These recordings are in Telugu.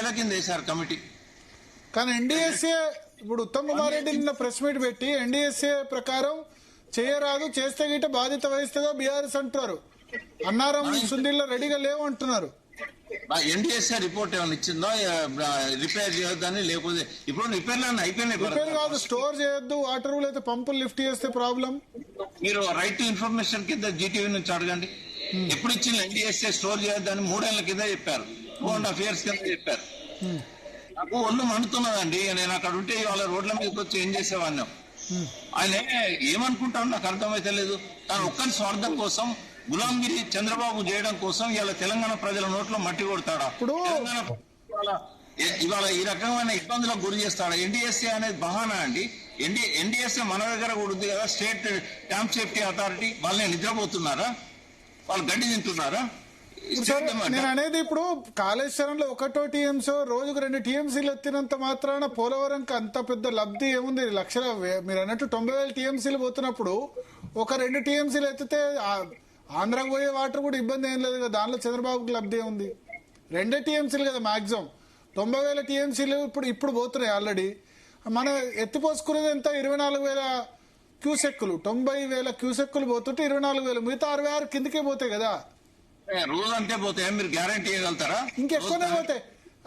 వేల కింద వేశారు కమిటీ. కానీ ఎన్డీఎస్ఏ ఇప్పుడు ఉత్తమ్ కుమార్ రెడ్డి నిన్న ప్రెస్ మీట్ పెట్టి ఎన్డీఎస్ఏ ప్రకారం చేయరాదు, చేస్తే గిట్ట బాధ్యత వహిస్తుందో బీఆర్ఎస్ అంటున్నారు. అన్నారం సుందీల్లో రెడీగా లేవు అంటున్నారు. ఎన్డీఎస్ఏ రిపోర్ట్ ఏమైనా ఇచ్చిందో రిపేర్ చేయొద్దని, లేకపోతే ఇప్పుడు రిపేర్లు అయిపోయినాయి. రిపేర్ కాదు, స్టోర్ చేయొద్దు, వాటర్ అయితే పంపులు లిఫ్ట్ చేస్తే ప్రాబ్లం. మీరు రైట్ టు ఇన్ఫర్మేషన్ కింద జీటీవీ నుంచి అడగండి. ఎప్పుడు ఇచ్చిన ఎన్డీఎస్ఏ స్టోర్ చేయొద్దని 3 ఏళ్ల కింద చెప్పారు, 2.5 years కింద చెప్పారు. నాకు ఒళ్ళు మండుతున్నదండి. నేను అక్కడ ఉంటే ఇవాళ రోడ్ల మీదకి వచ్చి ఏం చేసేవాడిని. ఆయన ఏమనుకుంటాను నాకు అర్థమైతే లేదు. కానీ ఒక్కరి స్వార్థం కోసం గులాంగిరి చంద్రబాబు చేయడం కోసం ఇవాళ తెలంగాణ ప్రజల నోట్లో మట్టి కొడతాడా? ఇవాళ ఈ రకమైన ఇబ్బందులకు గురి చేస్తాడా? ఎన్డీఎస్ఏ అనేది బహానా అండి. ఎన్డీఎస్ఏ మన దగ్గర కూడా ఉంది కదా, స్టేట్ డ్యామ్ సేఫ్టీ అథారిటీ. వాళ్ళని నిద్రపోతున్నారా? వాళ్ళు గడ్డి తింటున్నారా? నేను అనేది ఇప్పుడు కాళేశ్వరంలో 1 TMC రోజుకు 2 TMCలు ఎత్తినంత మాత్రాన పోలవరంకి అంత పెద్ద లబ్ధి ఏముంది? లక్షల మీరు అన్నట్టు 90,000 TMCలు పోతున్నప్పుడు 1-2 TMCలు ఎత్తితే ఆంధ్రాకు పోయే వాటర్ కూడా ఇబ్బంది ఏం లేదు కదా. దానిలో చంద్రబాబుకి లబ్ధి ఏముంది? 2 TMCలు కదా మాక్సిమం. 90,000 TMCలు ఇప్పుడు పోతున్నాయి ఆల్రెడీ. మన ఎత్తిపోసుకునేది ఎంత? 24,000 క్యూసెక్కులు. 90,000 క్యూసెక్కులు పోతుంటే 24,000, మిగతా 66 కిందకే పోతాయి కదా. రోజు అంతే పోతాయి. మీరు గ్యారంటీ ఇవ్వగలుగుతారా? ఇంకెక్కువనే పోతాయి.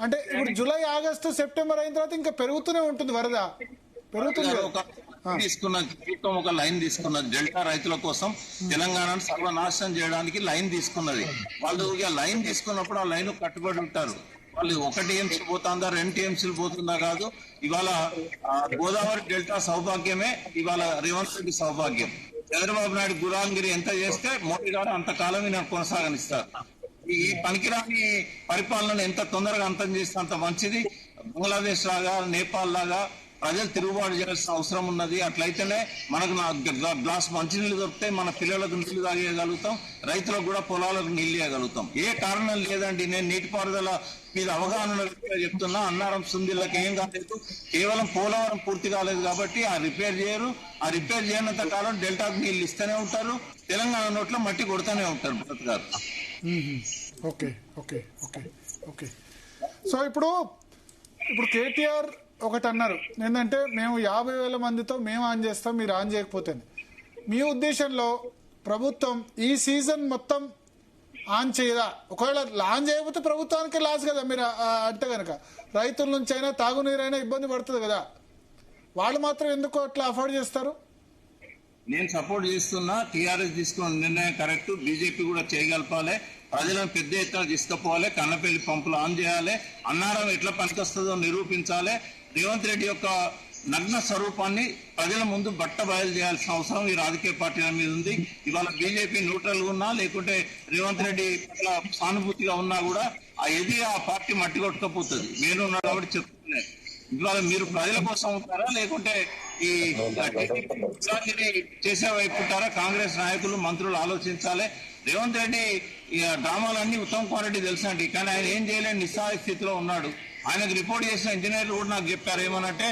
అంటే ఇప్పుడు జూలై, ఆగస్టు, సెప్టెంబర్ అయిన తర్వాత ఇంకా పెరుగుతూనే ఉంటుంది వరద. పెరుగుతుంది. ఒక లైన్ తీసుకున్నది డెల్టా రైతుల కోసం, తెలంగాణను సర్వనాశనం చేయడానికి లైన్ తీసుకున్నది. వాళ్ళు లైన్ తీసుకున్నప్పుడు ఆ లైన్ కట్టుబడి ఉంటారు. వాళ్ళు 1 TMC పోతుందా, 2 TMCలు పోతుందా కాదు. ఇవాళ గోదావరి డెల్టా సౌభాగ్యమే ఇవాళ రేవంత్ రెడ్డి సౌభాగ్యం. చంద్రబాబు నాయుడు గులాంగిరి ఎంత చేస్తే మోడీ గారు అంతకాలం నేను కొనసాగనిస్తారు. ఈ పనికిరాని పరిపాలనను ఎంత తొందరగా అంతం చేస్తే అంత మంచిది. బంగ్లాదేశ్ లాగా, నేపాల్ లాగా ప్రజలు తిరుగుబాటు చేయాల్సిన అవసరం ఉన్నది. అట్లయితేనే మనకు గ్లాస్ మంచినీళ్ళు దొరుకుతాయి, మన పిల్లలకు నీళ్లు తాగేయగలుగుతాం, రైతులకు కూడా పొలాలకు నీళ్లు ఇవ్వగలుగుతాం. ఏ కారణం లేదండి. నేను నీటిపారుదల మీద అవగాహన చెప్తున్నా. అన్నారం సుందీళ్ళకి ఏం కాలేదు, కేవలం పోలవరం పూర్తి కాలేదు కాబట్టి ఆ రిపేర్ చేయరు. ఆ రిపేర్ చేయనంత కాలం డెల్టాకు నీళ్లు ఇస్తూనే ఉంటారు, తెలంగాణ నోట్లో మట్టి కొడుతూనే ఉంటారు భరత్ గారు. Okay okay okay okay so ఇప్పుడు కేటీఆర్ ఒకటి అన్నారు ఏంటంటే, మేము 50,000 మందితో మేము ఆన్ చేస్తాం, మీరు ఆన్ చేయకపోతే. మీ ఉద్దేశంలో ప్రభుత్వం ఈ సీజన్ మొత్తం ఆన్ చేయదా? ఒకవేళ ఆన్ చేయకపోతే ప్రభుత్వానికి లాస్ కదా. మీరు అంటే కనుక రైతుల నుంచి అయినా తాగునీరైనా ఇబ్బంది పడుతుంది కదా. వాళ్ళు మాత్రం ఎందుకు అట్లా అఫోర్డ్ చేస్తారు? నేను సపోర్ట్ చేస్తున్నా. టీఆర్ఎస్ తీసుకున్న నిర్ణయం కరెక్ట్. బీజేపీ కూడా చేయగలపాలి. ప్రజలను పెద్ద ఎత్తున తీసుకుపోవాలి. కన్నపల్లి పంపులు ఆన్ చేయాలి. అన్నారం ఎట్లా పనికొస్తుందో నిరూపించాలి. రేవంత్ రెడ్డి యొక్క నగ్న స్వరూపాన్ని ప్రజల ముందు బట్ట బయలు చేయాల్సిన అవసరం ఈ రాజకీయ పార్టీల మీద ఉంది. ఇవాళ బీజేపీ న్యూట్రల్ గా ఉన్నా, లేకుంటే రేవంత్ రెడ్డి పట్ల సానుభూతిగా ఉన్నా కూడా ఆ పార్టీ మట్టి కొట్టుకపోతుంది. నేను ఉన్నా కాబట్టి చెప్తున్నాను. ఇవాళ మీరు ప్రజల కోసం ఉంటారా, లేకుంటే ఈ చేసే వైపు ఉంటారా? కాంగ్రెస్ నాయకులు, మంత్రులు ఆలోచించాలి. రేవంత్ రెడ్డి డ్రామాలన్నీ ఉత్తమ్ కుమార్ రెడ్డి తెలుసండి, కానీ ఆయన ఏం చేయలేని నిస్సహాయ స్థితిలో ఉన్నాడు. ఆయనకు రిపోర్ట్ చేసిన ఇంజనీర్లు కూడా నాకు చెప్పారు. ఏమనంటే,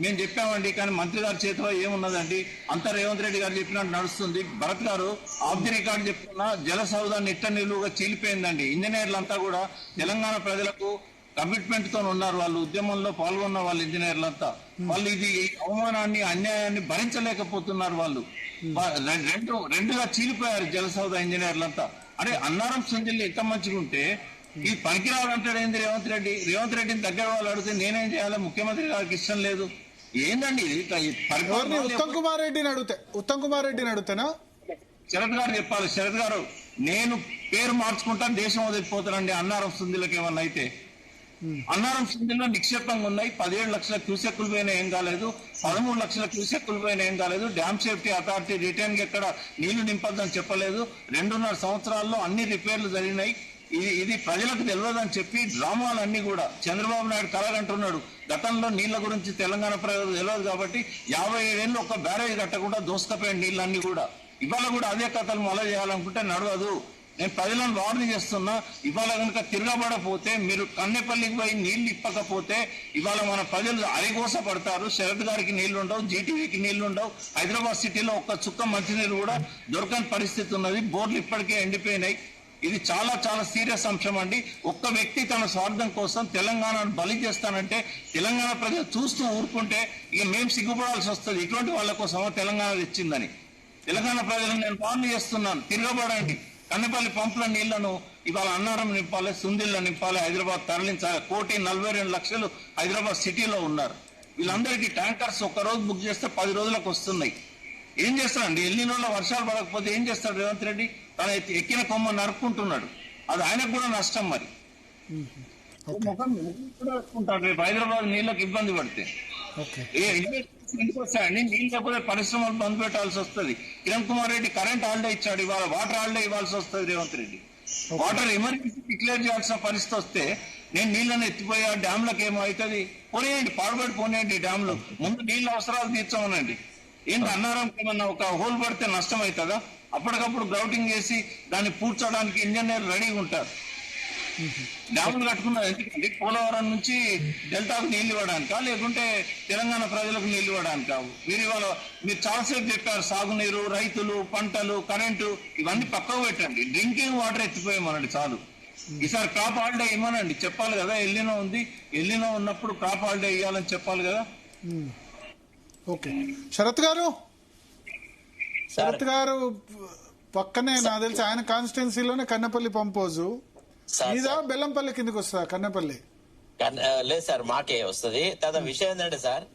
మేము చెప్పామండి కానీ మంత్రి గారి చేతిలో ఏమున్నదండి, అంతా రేవంత్ రెడ్డి గారు చెప్పినట్టు నడుస్తుంది. భరత్ గారు ఆఫ్ ది రికార్డు చెప్తున్నా, జల సౌదా నిట్ట నిలువుగా చీలిపోయిందండి. ఇంజనీర్లంతా కూడా తెలంగాణ ప్రజలకు కమిట్మెంట్ తో ఉన్నారు. వాళ్ళు ఉద్యమంలో పాల్గొన్న వాళ్ళు ఇంజనీర్లంతా వాళ్ళు ఇది అవమానాన్ని, అన్యాయాన్ని భరించలేకపోతున్నారు. వాళ్ళు రెండుగా చీలిపోయారు జల సౌదా ఇంజనీర్లంతా. అంటే అన్నారం సుందీళ్ళు ఎంత మంచిగా ఉంటే ఈ పనికిరావాలంటాడు ఏంది రేవంత్ రెడ్డి? రేవంత్ రెడ్డిని దగ్గర వాళ్ళు అడిగితే నేనేం చేయాలి, ముఖ్యమంత్రి గారికి ఇష్టం లేదు. ఏందండి ఇది? ఉత్తమ్ కుమార్ రెడ్డిని అడుగుతానా? శరత్ గారు చెప్పాలి. శరత్ గారు, నేను పేరు మార్చుకుంటాను, దేశం వదిలిపోతానండి అన్నారం సుందీళ్ళకి ఏమన్నా అయితే. అన్నారం సుందీల్లో నిక్షేపంగా ఉన్నాయి. 17 లక్షల క్యూసెక్కుల పైన ఏం కాలేదు, 13 లక్షల క్యూసెక్కుల పైన ఏం కాలేదు. డ్యామ్ సేఫ్టీ అథారిటీ రిటర్న్ కి ఎక్కడ నీళ్లు నింపొద్దని చెప్పలేదు. 2.5 సంవత్సరాల్లో అన్ని రిపేర్లు జరిగినాయి. ఇది ప్రజలకు తెలియదని చెప్పి డ్రామాలన్నీ కూడా చంద్రబాబు నాయుడు కలగంటున్నాడు. గతంలో నీళ్ల గురించి తెలంగాణ ప్రజలకు తెలియదు కాబట్టి 57 ఏళ్ళు ఒక బ్యారేజ్ కట్టకుండా దోసుకపోయిన నీళ్ళన్నీ కూడా ఇవాళ కూడా అదే కథలు మొదలు చేయాలనుకుంటే నడవదు. నేను ప్రజలను వార్నింగ్ చేస్తున్నా. ఇవాళ కనుక తిరగబడపోతే, మీరు కన్నెపల్లికి పోయి నీళ్లు ఇప్పకపోతే ఇవాళ మన ప్రజలు అరిగోస పడతారు. శరత్ గారికి నీళ్లు ఉండవు, జీటీవీకి నీళ్లు ఉండవు. హైదరాబాద్ సిటీలో ఒక్క చుక్క మంచినీళ్ళు కూడా దొరకని పరిస్థితి ఉన్నది. బోర్లు ఇప్పటికే ఎండిపోయినాయి. ఇది చాలా చాలా సీరియస్ అంశం అండి. ఒక్క వ్యక్తి తన స్వార్థం కోసం తెలంగాణను బలి చేస్తానంటే తెలంగాణ ప్రజలు చూస్తూ ఊరుకుంటే ఇక మేము సిగ్గుపడాల్సి వస్తుంది. ఇటువంటి వాళ్ళ కోసమో తెలంగాణ తెచ్చిందని. తెలంగాణ ప్రజలను నేను వార్న్ చేస్తున్నాను, తిరగబడండి. కన్నపల్లి పంపుల నీళ్లను ఇవాళ అన్నారం నింపాలి, సుందిళ్ళ నింపాలి, హైదరాబాద్ తరలించాలి. 1,42,00,000 హైదరాబాద్ సిటీలో ఉన్నారు. వీళ్ళందరికీ ట్యాంకర్స్ ఒక్క రోజు బుక్ చేస్తే 10 రోజులకు వస్తున్నాయి. ఏం చేస్తారండి? ఎల్లినోళ్ళ వర్షాలు పడకపోతే ఏం చేస్తాడు రేవంత్ రెడ్డి? తన ఎక్కిన కొమ్మ నరుక్కుంటున్నాడు. అది ఆయనకు కూడా నష్టం. మరి ముఖం కూడా నరుక్కుంటాడు రేపు హైదరాబాద్ నీళ్ళకి ఇబ్బంది పడితే. ఎందుకు వస్తాయండి? నీళ్ళు లేకపోతే పరిశ్రమలు బంద్ పెట్టాల్సి వస్తుంది. కిరణ్ కుమార్ రెడ్డి కరెంట్ హాలిడే ఇచ్చాడు, ఇవాళ వాటర్ హాలిడే ఇవ్వాల్సి వస్తుంది Revanth Reddy. Water emergency declare చేయాల్సిన పరిస్థితి వస్తే నేను నీళ్లను ఎత్తిపోయా డ్యామ్లకు ఏమో అవుతుంది, పోనీయండి, పాడుబడి పోనీయండి. డ్యామ్లు ముందు నీళ్ళ అవసరాలు తీర్చమనండి. ఏంటి అన్నారం ఏమన్నా ఒక హోల్ పడితే నష్టం అవుతుందా? అప్పటికప్పుడు గ్రౌటింగ్ చేసి దాన్ని పూడ్చడానికి ఇంజనీర్లు రెడీగా ఉంటారు. డ్యాములు కట్టుకున్నారు ఎందుకంటే పోలవరం నుంచి డెల్టాకు నీళ్లు ఇవ్వడానికా, లేకుంటే తెలంగాణ ప్రజలకు నీళ్లు ఇవ్వడానికా? మీరు చాలాసేపు చెప్పారు సాగునీరు, రైతులు, పంటలు, కరెంటు ఇవన్నీ పక్కకు పెట్టండి. డ్రింకింగ్ వాటర్ ఎత్తిపోయామనండి చాలు. ఈసారి క్రాప్ హాలిడే ఇవ్వనండి, చెప్పాలి కదా. ఎల్లినో ఉంది, ఎల్లినో ఉన్నప్పుడు క్రాప్ హాలిడే ఇవ్వాలని చెప్పాలి కదా. ఓకే, శరత్ గారు పక్కనే నాకు తెలిసి ఆయన కాన్స్టిట్యున్సీలోనే కన్నపల్లి పంపోజు మీద బెల్లంపల్లి కిందకి వస్తుందా? కన్నపల్లి లేదు సార్, మాకే వస్తుంది. తర్వాత విషయం ఏంటంటే సార్,